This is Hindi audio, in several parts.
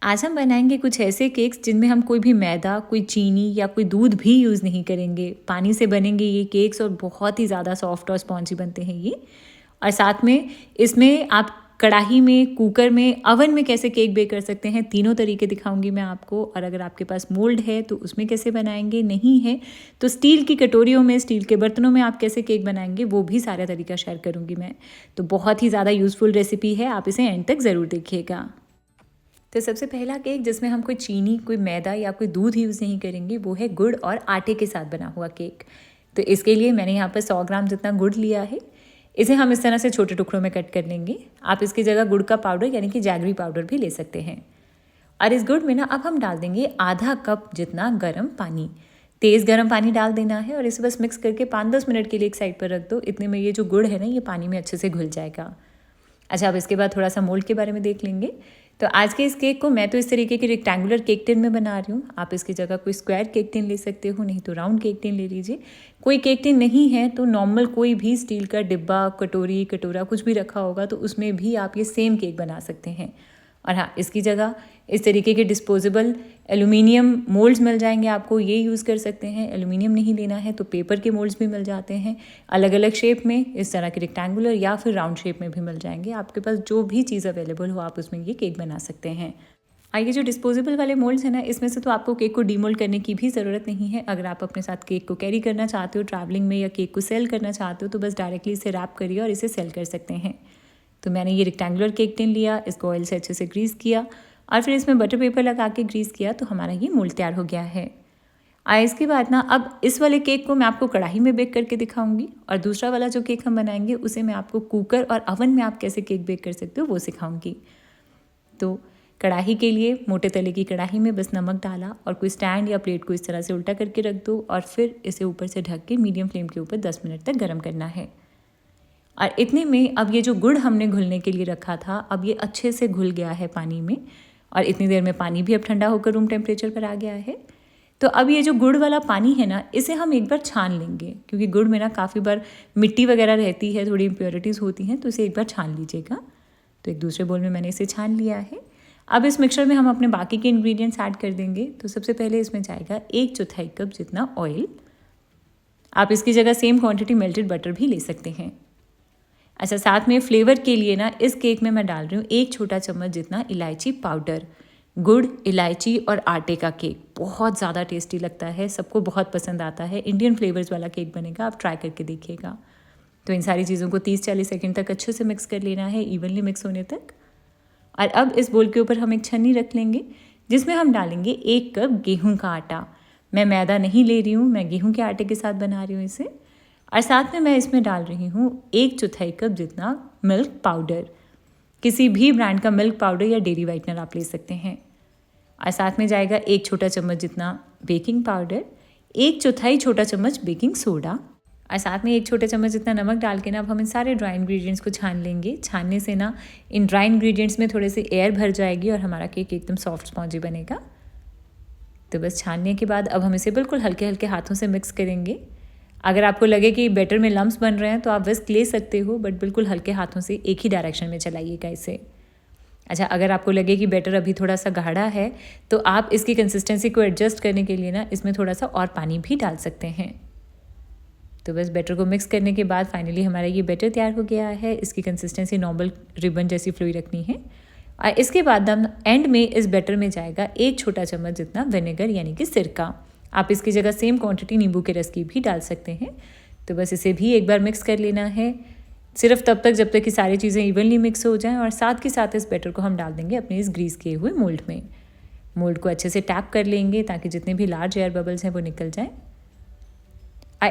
आज हम बनाएंगे कुछ ऐसे केक्स जिनमें हम कोई भी मैदा, कोई चीनी या कोई दूध भी यूज़ नहीं करेंगे। पानी से बनेंगे ये केक्स और बहुत ही ज़्यादा सॉफ्ट और स्पॉन्जी बनते हैं ये। और साथ में इसमें आप कढ़ाई में, कुकर में, अवन में कैसे केक बेक कर सकते हैं, तीनों तरीके दिखाऊंगी मैं आपको। और अगर आपके पास मोल्ड है तो उसमें कैसे बनाएंगे, नहीं है तो स्टील की कटोरियों में, स्टील के बर्तनों में आप कैसे केक बनाएंगे, वो भी सारा तरीका शेयर करूंगी मैं। तो बहुत ही ज़्यादा यूज़फुल रेसिपी है, आप इसे एंड तक ज़रूर देखिएगा। तो सबसे पहला केक जिसमें हम कोई चीनी, कोई मैदा या कोई दूध यूज़ नहीं करेंगे, वो है गुड़ और आटे के साथ बना हुआ केक। तो इसके लिए मैंने यहाँ पर 100 ग्राम जितना गुड़ लिया है। इसे हम इस तरह से छोटे टुकड़ों में कट कर लेंगे। आप इसकी जगह गुड़ का पाउडर यानी कि जैगरी पाउडर भी ले सकते हैं। और इस गुड़ में ना अब हम डाल देंगे आधा कप जितना गर्म पानी। तेज़ गर्म पानी डाल देना है और इसे बस मिक्स करके 5-10 मिनट के लिए एक साइड पर रख दो। इतने में ये जो गुड़ है ना, ये पानी में अच्छे से घुल जाएगा। अच्छा, अब इसके बाद थोड़ा सा मोल्ड के बारे में देख लेंगे। तो आज के इस केक को मैं तो इस तरीके की रेक्टेंगुलर केक टिन में बना रही हूँ। आप इसकी जगह कोई स्क्वायर केक टिन ले सकते हो, नहीं तो राउंड केक टिन ले लीजिए। कोई केक टिन नहीं है तो नॉर्मल कोई भी स्टील का डिब्बा, कटोरी, कटोरा कुछ भी रखा होगा तो उसमें भी आप ये सेम केक बना सकते हैं। और हाँ, इसकी जगह इस तरीके के डिस्पोजेबल एल्यूमिनियम मोल्ड्स मिल जाएंगे आपको, ये यूज़ कर सकते हैं। एल्यूमिनियम नहीं लेना है तो पेपर के मोल्ड्स भी मिल जाते हैं, अलग अलग शेप में, इस तरह के रेक्टेंगुलर या फिर राउंड शेप में भी मिल जाएंगे। आपके पास जो भी चीज़ अवेलेबल हो आप उसमें ये केक बना सकते हैं। आइए, जो डिस्पोजेबल वाले मोल्ड्स हैं ना, इसमें से तो आपको केक को डीमोल्ड करने की भी ज़रूरत नहीं है। अगर आप अपने साथ केक को कैरी करना चाहते हो ट्रैवलिंग में या केक को सेल करना चाहते हो तो बस डायरेक्टली इसे रैप करिए और इसे सेल कर सकते हैं। तो मैंने ये रेक्टेंगुलर केक टिन लिया, इसको ऑयल से अच्छे से ग्रीस किया और फिर इसमें बटर पेपर लगा के ग्रीस किया, तो हमारा ये मोल्ड तैयार हो गया है। इसके बाद ना अब इस वाले केक को मैं आपको कढ़ाई में बेक करके दिखाऊंगी और दूसरा वाला जो केक हम बनाएंगे उसे मैं आपको कुकर और अवन में आप कैसे केक बेक कर सकते हो वो सिखाऊंगी। तो कढ़ाई के लिए मोटे तले की कढ़ाई में बस नमक डाला और कोई स्टैंड या प्लेट को इस तरह से उल्टा करके रख दो और फिर इसे ऊपर से ढक के मीडियम फ्लेम के ऊपर 10 मिनट तक गर्म करना है। और इतने में अब ये जो गुड़ हमने घुलने के लिए रखा था, अब ये अच्छे से घुल गया है पानी में। और इतनी देर में पानी भी अब ठंडा होकर रूम टेम्परेचर पर आ गया है। तो अब ये जो गुड़ वाला पानी है ना, इसे हम एक बार छान लेंगे, क्योंकि गुड़ में ना काफ़ी बार मिट्टी वगैरह रहती है, थोड़ी इम्प्योरिटीज़ होती हैं, तो इसे एक बार छान लीजिएगा। तो एक दूसरे बोल में मैंने इसे छान लिया है। अब इस मिक्सचर में हम अपने बाकी के इंग्रेडिएंट्स ऐड कर देंगे। तो सबसे पहले इसमें जाएगा 1/4 कप जितना ऑयल। आप इसकी जगह सेम क्वांटिटी मेल्टेड बटर भी ले सकते हैं। अच्छा, साथ में फ्लेवर के लिए ना इस केक में मैं डाल रही हूँ 1 छोटा चम्मच जितना इलायची पाउडर। गुड़, इलायची और आटे का केक बहुत ज़्यादा टेस्टी लगता है, सबको बहुत पसंद आता है। इंडियन फ्लेवर्स वाला केक बनेगा, आप ट्राई करके देखिएगा। तो इन सारी चीज़ों को 30-40 सेकंड तक अच्छे से मिक्स कर लेना है, इवनली मिक्स होने तक। और अब इस बोल के ऊपर हम एक छन्नी रख लेंगे जिसमें हम डालेंगे 1 कप गेहूँ का आटा। मैं मैदा नहीं ले रही हूँ, मैं गेहूँ के आटे के साथ बना रही हूँ इसे। और साथ में मैं इसमें डाल रही हूँ 1/4 कप जितना मिल्क पाउडर। किसी भी ब्रांड का मिल्क पाउडर या डेयरी वाइटनर आप ले सकते हैं। और साथ में जाएगा 1 छोटा चम्मच जितना बेकिंग पाउडर, 1/4 छोटा चम्मच बेकिंग सोडा और साथ में 1 छोटे चम्मच जितना नमक डाल के ना अब हम इन सारे ड्राई इंग्रेडिएंट्स को छान लेंगे। छानने से ना इन ड्राई इंग्रेडिएंट्स में थोड़े से एयर भर जाएगी और हमारा केक एकदम सॉफ्ट स्पॉन्जी बनेगा। तो बस छानने के बाद अब हम इसे बिल्कुल हल्के हल्के हाथों से मिक्स करेंगे। अगर आपको लगे कि बैटर में लम्प्स बन रहे हैं तो आप विस्क ले सकते हो, बट बिल्कुल हल्के हाथों से एक ही डायरेक्शन में चलाइएगा इसे। अच्छा, अगर आपको लगे कि बैटर अभी थोड़ा सा गाढ़ा है तो आप इसकी कंसिस्टेंसी को एडजस्ट करने के लिए ना इसमें थोड़ा सा और पानी भी डाल सकते हैं। तो बस बैटर को मिक्स करने के बाद फाइनली हमारा ये बैटर तैयार हो गया है। इसकी कंसिस्टेंसी नॉर्मल रिबन जैसी फ्लोई रखनी है। और इसके बाद हम एंड में इस बैटर में जाएगा 1 छोटा चम्मच जितना विनेगर यानी कि सिरका। आप इसकी जगह सेम क्वांटिटी नींबू के रस की भी डाल सकते हैं। तो बस इसे भी एक बार मिक्स कर लेना है, सिर्फ तब तक जब तक कि सारी चीज़ें इवनली मिक्स हो जाएं। और साथ के साथ इस बैटर को हम डाल देंगे अपने इस ग्रीस किए हुए मोल्ड में। मोल्ड को अच्छे से टैप कर लेंगे ताकि जितने भी लार्ज एयर बबल्स हैं वो निकल जाएं।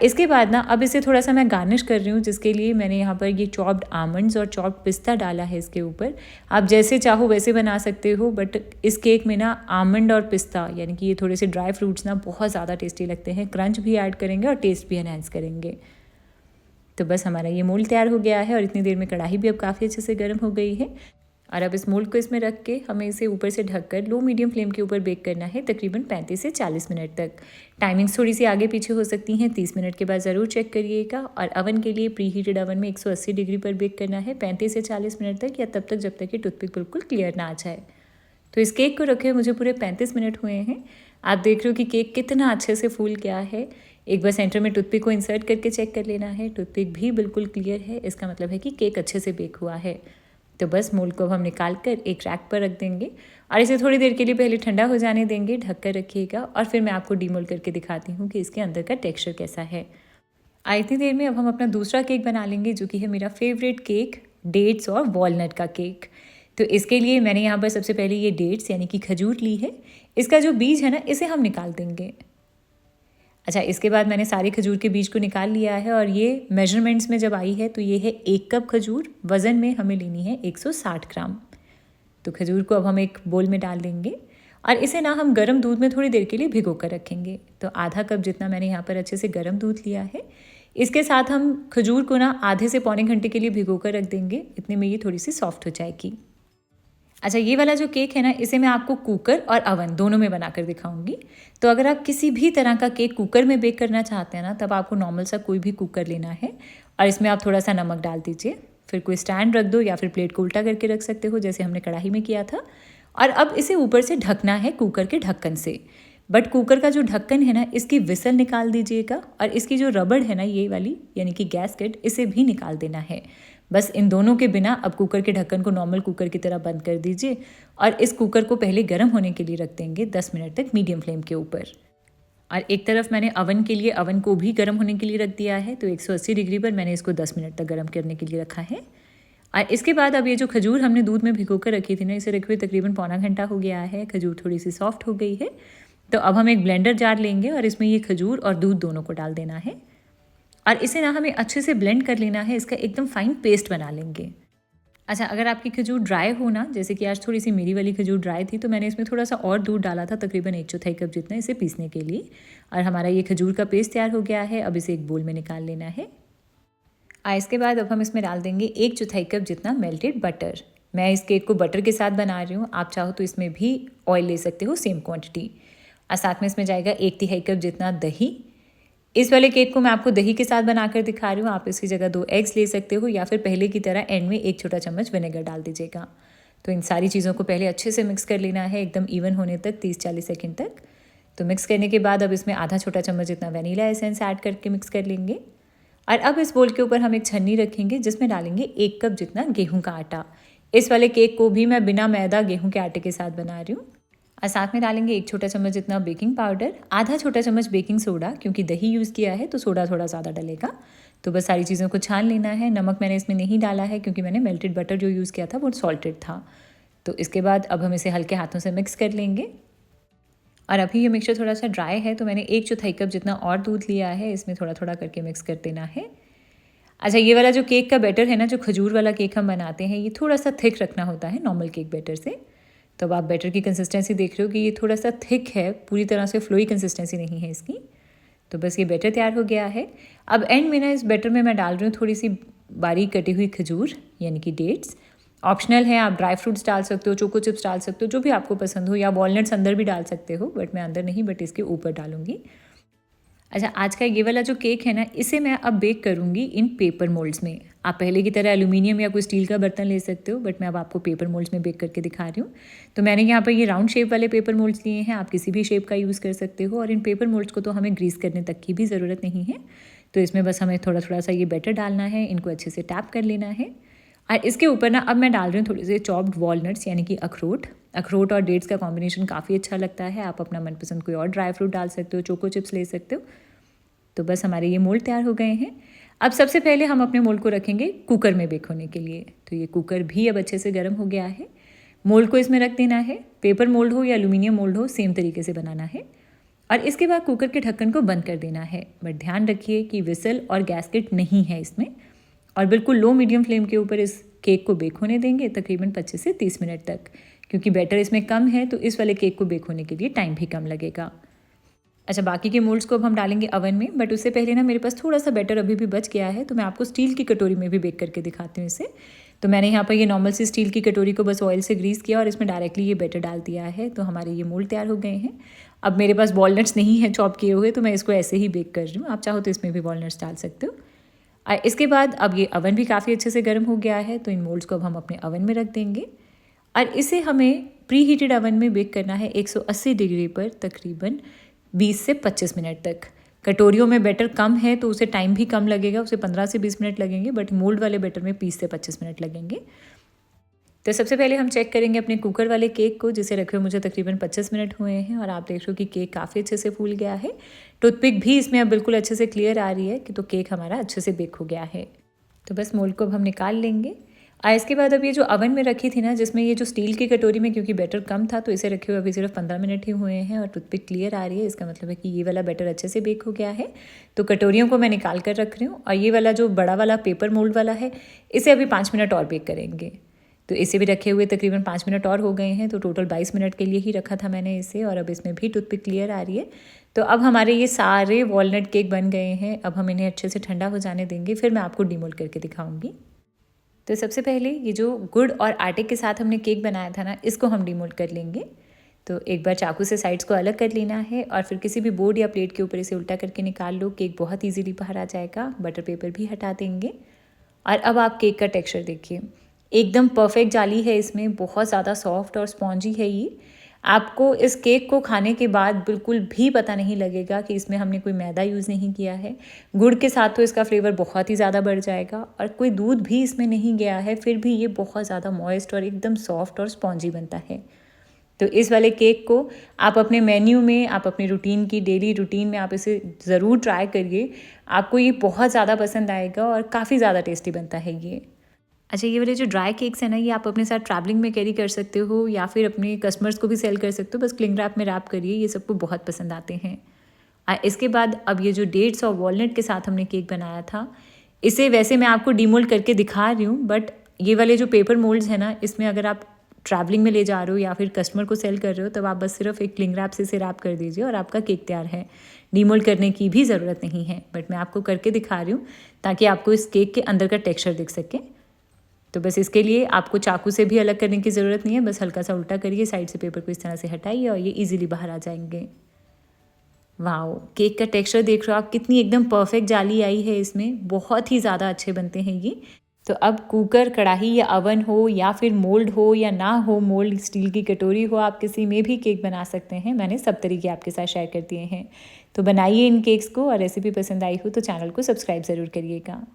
इसके बाद ना अब इसे थोड़ा सा मैं गार्निश कर रही हूँ, जिसके लिए मैंने यहाँ पर ये चॉप्ड आमंड्स और चॉप्ड पिस्ता डाला है इसके ऊपर। आप जैसे चाहो वैसे बना सकते हो, बट इस केक में ना आमंड और पिस्ता यानी कि ये थोड़े से ड्राई फ्रूट्स ना बहुत ज़्यादा टेस्टी लगते हैं। क्रंच भी ऐड करेंगे और टेस्ट भी एनहांस करेंगे। तो बस हमारा ये मोल्ड तैयार हो गया है और इतनी देर में कढ़ाई भी अब काफ़ी अच्छे से गर्म हो गई है। और अब इस मोल्ड को इसमें रख के हमें इसे ऊपर से ढककर लो मीडियम फ्लेम के ऊपर बेक करना है तकरीबन 35 से 40 मिनट तक। टाइमिंग्स थोड़ी सी आगे पीछे हो सकती हैं, 30 मिनट के बाद ज़रूर चेक करिएगा। और अवन के लिए प्री हीटेड अवन में 180 डिग्री पर बेक करना है 35 से 40 मिनट तक, या तब तक जब तक कि टूथपिक बिल्कुल क्लियर ना आ जाए। तो इस केक को रखे मुझे पूरे 35 मिनट हुए हैं। आप देख रहे हो कि केक कितना अच्छे से फूल गया है। एक बार सेंटर में टूथपिक को इंसर्ट करके चेक कर लेना है, टूथपिक भी बिल्कुल क्लियर है, इसका मतलब है कि केक अच्छे से बेक हुआ है। तो बस मोल्ड को अब हम निकाल कर एक रैक पर रख देंगे और इसे थोड़ी देर के लिए पहले ठंडा हो जाने देंगे, ढक कर रखिएगा और फिर मैं आपको डीमोल्ड करके दिखाती हूँ कि इसके अंदर का टेक्स्चर कैसा है। इतनी देर में अब हम अपना दूसरा केक बना लेंगे, जो कि है मेरा फेवरेट केक, डेट्स और वॉलनट का केक। तो इसके लिए मैंने यहाँ पर सबसे पहले ये डेट्स यानी कि खजूर ली है। इसका जो बीज है ना, इसे हम निकाल देंगे। अच्छा, इसके बाद मैंने सारे खजूर के बीज को निकाल लिया है और ये मेजरमेंट्स में जब आई है तो ये है 1 कप खजूर, वज़न में हमें लेनी है 160 ग्राम। तो खजूर को अब हम एक बोल में डाल देंगे और इसे ना हम गर्म दूध में थोड़ी देर के लिए भिगो कर रखेंगे। तो आधा कप जितना मैंने यहाँ पर अच्छे से गर्म दूध लिया है, इसके साथ हम खजूर को ना आधे से पौने घंटे के लिए भिगो कर रख देंगे। इतने में ये थोड़ी सी सॉफ्ट हो जाएगी। अच्छा, ये वाला जो केक है ना, इसे मैं आपको कुकर और अवन दोनों में बनाकर दिखाऊंगी। तो अगर आप किसी भी तरह का केक कुकर में बेक करना चाहते हैं ना, तब आपको नॉर्मल सा कोई भी कुकर लेना है और इसमें आप थोड़ा सा नमक डाल दीजिए। फिर कोई स्टैंड रख दो या फिर प्लेट को उल्टा करके रख सकते हो, जैसे हमने कढ़ाई में किया था। और अब इसे ऊपर से ढकना है कुकर के ढक्कन से। बट कुकर का जो ढक्कन है ना, इसकी विसल निकाल दीजिएगा और इसकी जो रबड़ है ना, ये वाली यानी कि गैस्केट, इसे भी निकाल देना है। बस इन दोनों के बिना अब कुकर के ढक्कन को नॉर्मल कुकर की तरह बंद कर दीजिए और इस कुकर को पहले गर्म होने के लिए रख देंगे 10 मिनट तक मीडियम फ्लेम के ऊपर। और एक तरफ मैंने अवन के लिए अवन को भी गर्म होने के लिए रख दिया है। तो 180 डिग्री पर मैंने इसको 10 मिनट तक गर्म करने के लिए रखा है। और इसके बाद अब ये जो खजूर हमने दूध में भिगो कर रखी थी ना, इसे रखे हुए तकरीबन पौना घंटा हो गया है। खजूर थोड़ी सी सॉफ्ट हो गई है। तो अब हम एक ब्लेंडर जार लेंगे और इसमें ये खजूर और दूध दोनों को डाल देना है और इसे ना हमें अच्छे से ब्लेंड कर लेना है। इसका एकदम फाइन पेस्ट बना लेंगे। अच्छा, अगर आपकी खजूर ड्राई हो ना, जैसे कि आज थोड़ी सी मेरी वाली खजूर ड्राई थी, तो मैंने इसमें थोड़ा सा और दूध डाला था, तकरीबन 1/4 कप जितना, इसे पीसने के लिए। और हमारा ये खजूर का पेस्ट तैयार हो गया है। अब इसे एक बोल में निकाल लेना है। इसके बाद अब हम इसमें डाल देंगे 1/4 कप जितना मेल्टेड बटर। मैं इस केक को बटर के साथ बना रही हूँ, आप चाहो तो इसमें भी ऑयल ले सकते हो, सेम क्वान्टिटी। और साथ में इसमें जाएगा 1/3 कप जितना दही। इस वाले केक को मैं आपको दही के साथ बनाकर दिखा रही हूँ। आप इसकी जगह 2 एग्स ले सकते हो या फिर पहले की तरह एंड में 1 छोटा चम्मच विनेगर डाल दीजिएगा। तो इन सारी चीज़ों को पहले अच्छे से मिक्स कर लेना है, एकदम इवन होने तक, 30-40 सेकेंड तक। तो मिक्स करने के बाद अब इसमें आधा छोटा चम्मच जितना वनीला एसेंस ऐड करके मिक्स कर लेंगे। और अब इस बोल के ऊपर हम एक छन्नी रखेंगे जिसमें डालेंगे 1 कप जितना गेहूं का आटा। इस वाले केक को भी मैं बिना मैदा गेहूं के आटे के साथ बना रही हूँ। और साथ में डालेंगे 1 छोटा चम्मच जितना बेकिंग पाउडर, आधा छोटा चम्मच बेकिंग सोडा, क्योंकि दही यूज़ किया है तो सोडा थोड़ा ज़्यादा डलेगा। तो बस सारी चीज़ों को छान लेना है। नमक मैंने इसमें नहीं डाला है क्योंकि मैंने मेल्टेड बटर जो यूज़ किया था वो सॉल्टेड था। तो इसके बाद अब हम इसे हल्के हाथों से मिक्स कर लेंगे। और अभी ये मिक्सचर थोड़ा सा ड्राई है तो मैंने 1/4 कप जितना और दूध लिया है, इसमें थोड़ा थोड़ा करके मिक्स कर देना है। अच्छा, ये वाला जो केक का बैटर है ना, जो खजूर वाला केक हम बनाते हैं, ये थोड़ा सा थिक रखना होता है नॉर्मल केक बैटर से। तो अब आप बैटर की कंसिस्टेंसी देख रहे हो कि ये थोड़ा सा थिक है, पूरी तरह से फ्लोई कंसिस्टेंसी नहीं है इसकी। तो बस ये बैटर तैयार हो गया है। अब एंड में ना इस बैटर में मैं डाल रही हूँ थोड़ी सी बारीक कटी हुई खजूर यानी कि डेट्स। ऑप्शनल है, आप ड्राई फ्रूट्स डाल सकते हो, चोको चिप्स डाल सकते हो, जो भी आपको पसंद हो, या वॉलनट्स अंदर भी डाल सकते हो, बट मैं अंदर नहीं, बट इसके ऊपर डालूंगी। अच्छा, आज का ये वाला जो केक है ना, इसे मैं अब बेक करूँगी इन पेपर मोल्ड्स में। आप पहले की तरह एल्यूमिनियम या कोई स्टील का बर्तन ले सकते हो, बट मैं अब आपको पेपर मोल्ड्स में बेक करके दिखा रही हूँ। तो मैंने यहाँ पर ये राउंड शेप वाले पेपर मोल्ड्स लिए हैं, आप किसी भी शेप का यूज़ कर सकते हो। और इन पेपर मोल्ड्स को तो हमें ग्रीस करने तक की भी ज़रूरत नहीं है। तो इसमें बस हमें थोड़ा थोड़ा सा ये बैटर डालना है, इनको अच्छे से टैप कर लेना है। और इसके ऊपर ना अब मैं डाल रही हूँ थोड़े से चॉप्ड वॉलनट्स यानी कि अखरोट और डेट्स का कॉम्बिनेशन काफ़ी अच्छा लगता है। आप अपना मनपसंद कोई और ड्राई फ्रूट डाल सकते हो, चोको चिप्स ले सकते हो। तो बस हमारे ये मोल्ड तैयार हो गए हैं। अब सबसे पहले हम अपने मोल्ड को रखेंगे कुकर में बेक होने के लिए। तो ये कुकर भी अब अच्छे से गर्म हो गया है। मोल्ड को इसमें रख देना है। पेपर मोल्ड हो या एल्यूमिनियम मोल्ड हो, सेम तरीके से बनाना है। और इसके बाद कुकर के ढक्कन को बंद कर देना है। बट ध्यान रखिए कि विसल और गैस्केट नहीं है इसमें। और बिल्कुल लो मीडियम फ्लेम के ऊपर इस केक को बेक होने देंगे तकरीबन 25 से 30 मिनट तक, क्योंकि बैटर इसमें कम है तो इस वाले केक को बेक होने के लिए टाइम भी कम लगेगा। अच्छा, बाकी के मोल्ड्स को अब हम डालेंगे अवन में, बट उससे पहले ना मेरे पास थोड़ा सा बैटर अभी भी बच गया है, तो मैं आपको स्टील की कटोरी में भी बेक करके दिखाती हूँ इसे। तो मैंने यहाँ पर ये नॉर्मल सी स्टील की कटोरी को बस ऑयल से ग्रीस किया और इसमें डायरेक्टली ये बैटर डाल दिया है। तो हमारे ये मोल्ड तैयार हो गए हैं। अब मेरे पास वॉलनट्स नहीं है चॉप किए हुए, तो मैं इसको ऐसे ही बेक कर रही हूँ। आप चाहो तो इसमें भी वॉलनट्स डाल सकते हो। इसके बाद अब ये अवन भी काफ़ी अच्छे से गर्म हो गया है, तो इन मोल्ड्स को अब हम अपने अवन में रख देंगे। और इसे हमें प्री हीटेड ओवन में बेक करना है 180 डिग्री पर तकरीबन 20 से 25 मिनट तक। कटोरियों में बैटर कम है तो उसे टाइम भी कम लगेगा, उसे 15 से 20 मिनट लगेंगे, बट मोल्ड वाले बैटर में 20 से 25 मिनट लगेंगे। तो सबसे पहले हम चेक करेंगे अपने कुकर वाले केक को, जिसे रखे हुए मुझे तकरीबन 25 मिनट हुए हैं और आप देख रहे हो कि केक काफ़ी अच्छे से फूल गया है। टूथपिक भी इसमें अब बिल्कुल अच्छे से क्लियर आ रही है कि तो केक हमारा अच्छे से बेक हो गया है। तो बस मोल्ड को अब हम निकाल लेंगे और इसके बाद अब ये जो ओवन में रखी थी ना, जिसमें ये जो स्टील की कटोरी में क्योंकि बैटर कम था तो इसे रखे हुए अभी सिर्फ 15 मिनट ही हुए हैं और टूथपिक क्लियर आ रही है। इसका मतलब है कि ये वाला बैटर अच्छे से बेक हो गया है। तो कटोरियों को मैं निकाल कर रख रही हूँ और ये वाला जो बड़ा वाला पेपर मोल्ड वाला है इसे अभी 5 मिनट और बेक करेंगे। तो इसे भी रखे हुए तकरीबन 5 मिनट और हो गए हैं, तो टोटल 22 मिनट के लिए ही रखा था मैंने इसे और अब इसमें भी टूथपिक क्लियर आ रही है। तो अब हमारे ये सारे वॉलनट केक बन गए हैं। अब हम इन्हें अच्छे से ठंडा हो जाने देंगे, फिर मैं आपको डीमोल्ड करके दिखाऊंगी। तो सबसे पहले ये जो गुड़ और आटे के साथ हमने केक बनाया था ना, इसको हम डीमोल्ड कर लेंगे। तो एक बार चाकू से साइड्स को अलग कर लेना है और फिर किसी भी बोर्ड या प्लेट के ऊपर इसे उल्टा करके निकाल लो। केक बहुत ईजीली बाहर आ जाएगा। बटर पेपर भी हटा देंगे और अब आप केक का टेक्सचर देखिए, एकदम परफेक्ट जाली है इसमें, बहुत ज़्यादा सॉफ्ट और स्पॉन्जी है ये। आपको इस केक को खाने के बाद बिल्कुल भी पता नहीं लगेगा कि इसमें हमने कोई मैदा यूज़ नहीं किया है। गुड़ के साथ तो इसका फ्लेवर बहुत ही ज़्यादा बढ़ जाएगा और कोई दूध भी इसमें नहीं गया है, फिर भी ये बहुत ज़्यादा मॉइस्ट और एकदम सॉफ्ट और स्पॉन्जी बनता है। तो इस वाले केक को आप अपने मेन्यू में, आप अपनी रूटीन की डेली रूटीन में आप इसे ज़रूर ट्राई करिए। आपको ये बहुत ज़्यादा पसंद आएगा और काफ़ी ज़्यादा टेस्टी बनता है ये। अच्छा, ये वाले जो ड्राई केक्स हैं ना, ये आप अपने साथ ट्रैवलिंग में कैरी कर सकते हो या फिर अपने कस्टमर्स को भी सेल कर सकते हो। बस क्लिंग रैप में रैप करिए, ये सबको बहुत पसंद आते हैं। इसके बाद अब ये जो डेट्स और वॉलनट के साथ हमने केक बनाया था, इसे वैसे मैं आपको डीमोल्ड करके दिखा रही हूँ, बट ये वाले जो पेपर मोल्ड्स हैं ना, इसमें अगर आप ट्रैवलिंग में ले जा रहे हो या फिर कस्टमर को सेल कर रहे हो, तब आप बस सिर्फ एक क्लिंग रैप से इसे रैप कर दीजिए और आपका केक तैयार है। डीमोल्ड करने की भी ज़रूरत नहीं है, बट मैं आपको करके दिखा रही हूँ ताकि आपको इस केक के अंदर का टेक्स्चर दिख सके। तो बस इसके लिए आपको चाकू से भी अलग करने की ज़रूरत नहीं है, बस हल्का सा उल्टा करिए, साइड से पेपर को इस तरह से हटाइए और ये इजीली बाहर आ जाएंगे। वाओ, केक का टेक्सचर देख रहे हो आप, कितनी एकदम परफेक्ट जाली आई है इसमें, बहुत ही ज़्यादा अच्छे बनते हैं ये। तो अब कुकर, कढ़ाई या अवन हो या फिर मोल्ड हो या ना हो मोल्ड, स्टील की कटोरी हो, आप किसी में भी केक बना सकते हैं। मैंने सब तरीके आपके साथ शेयर कर दिए हैं। तो बनाइए इन केक्स को और रेसिपी पसंद आई हो तो चैनल को सब्सक्राइब ज़रूर करिएगा।